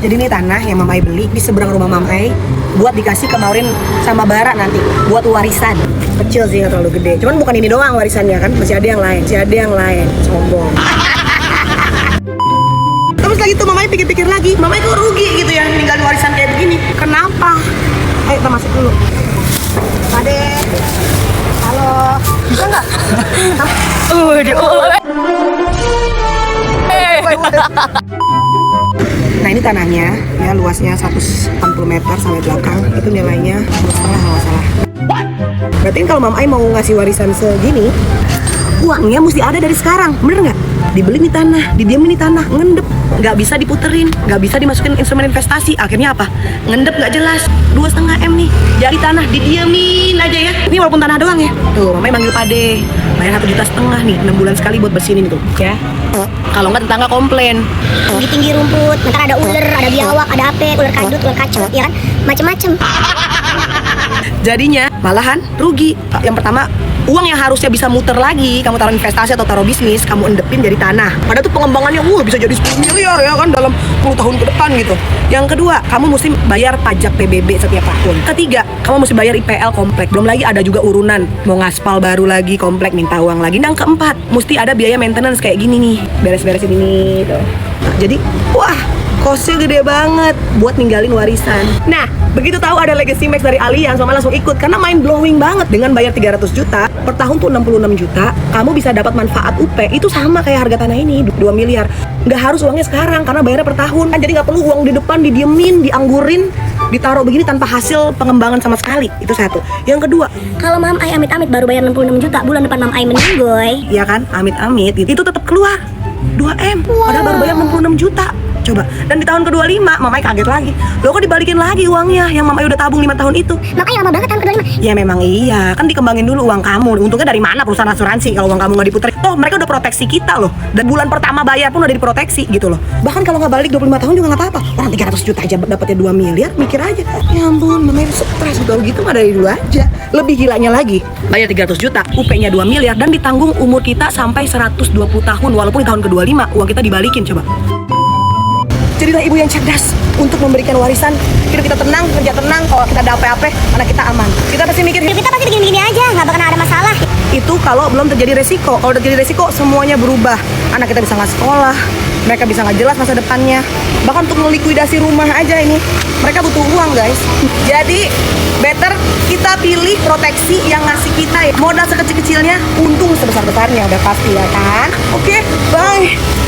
Jadi ini tanah yang Mamai beli di seberang rumah Mamai buat dikasih ke Maureen sama Bara nanti buat warisan. Kecil sih, nggak terlalu gede. Cuman bukan ini doang warisannya kan, masih ada yang lain. Sombong. Terus lagi tuh Mamai pikir-pikir lagi, Mamai kok rugi gitu ya ninggalin warisan kayak begini. Kenapa? Ayo kita masuk dulu. Ade. Halo. Bisa nggak? Nah ini tanahnya, ya luasnya 180 meter sampai belakang. Itu nilainya 1,5 kalau nggak salah. Berarti kalau Mamai mau ngasih warisan segini, uangnya mesti ada dari sekarang, bener nggak? Dibeli nih tanah, didiamin nih tanah, ngendep, nggak bisa diputerin, nggak bisa dimasukin instrumen investasi. Akhirnya apa? Ngendep nggak jelas, 2,5 M nih, jadi tanah didiamin aja ya. Ini walaupun tanah doang ya. Tuh, Mamai manggil Pade, bayar 1,5 juta nih, 6 bulan sekali buat bersinin itu, ya. Kalau nggak tetangga komplain. Di pinggir rumput, ntar ada ular, ada biawak, ada ape, ular kadut, ular kacau, ya kan? Macem-macem. Jadinya malahan rugi. Yang pertama, uang yang harusnya bisa muter lagi, kamu taruh investasi atau taruh bisnis, kamu endepin jadi tanah. Padahal tuh pengembangannya bisa jadi 10 miliar ya kan dalam 10 tahun ke depan gitu. Yang kedua, kamu mesti bayar pajak PBB setiap tahun. Ketiga, kamu mesti bayar IPL komplek. Belum lagi ada juga urunan, mau ngaspal baru lagi, komplek minta uang lagi. Yang keempat, mesti ada biaya maintenance kayak gini nih, beres-beresin ini tuh. Nah, jadi, wah, kosnya gede banget buat ninggalin warisan. Nah, begitu tahu ada Legacy Max dari Allianz, Mama langsung ikut karena mind blowing banget. Dengan bayar 300 juta per tahun tuh 66 juta, kamu bisa dapat manfaat UP itu sama kayak harga tanah ini 2 miliar. Nggak harus uangnya sekarang karena bayarnya per tahun kan, jadi nggak perlu uang di depan didiemin, dianggurin, ditaruh begini tanpa hasil pengembangan sama sekali. Itu satu. Yang kedua, Kalau Mamai amit-amit baru bayar 66 juta, bulan depan Mamai meninggoy. ya kan, amit-amit itu tetap keluar 2M, padahal baru bayar 66 juta. Coba, dan di tahun ke-25 Mamai kaget lagi. Loh kok dibalikin lagi uangnya yang Mamai udah tabung 5 tahun itu? Makanya lama banget tahun ke-25. Ya memang iya, kan dikembangin dulu uang kamu. Untungnya dari mana perusahaan asuransi kalau uang kamu nggak diputer? Toh mereka udah proteksi kita loh. Dan bulan pertama bayar pun udah diproteksi gitu loh. Bahkan kalau nggak balik 25 tahun juga nggak apa-apa. Orang 300 juta aja dapatnya 2 miliar, mikir aja. Ya ampun, Mamai stres udah gitu mah dari dulu aja. Lebih gilanya lagi, bayar 300 juta, UP-nya 2 miliar dan ditanggung umur kita sampai 120 tahun. Walaupun di tahun ke-25 uang kita dibalikin, coba. Jadilah ibu yang cerdas untuk memberikan warisan. Hidup kita tenang, kerja tenang. Kalau kita ada apa-apa, anak kita aman. Kita pasti mikir, Hidup kita pasti begini-begini aja, nggak bakal ada masalah. itu kalau belum terjadi resiko. Kalau udah terjadi resiko, semuanya berubah. Anak kita bisa nggak sekolah, mereka bisa nggak jelas masa depannya. Bahkan untuk melikuidasi rumah aja ini, mereka butuh uang guys. Jadi, better kita pilih proteksi yang ngasih kita ya. Modal sekecil-kecilnya, untung sebesar-besarnya, udah pasti ya kan? Oke, bye.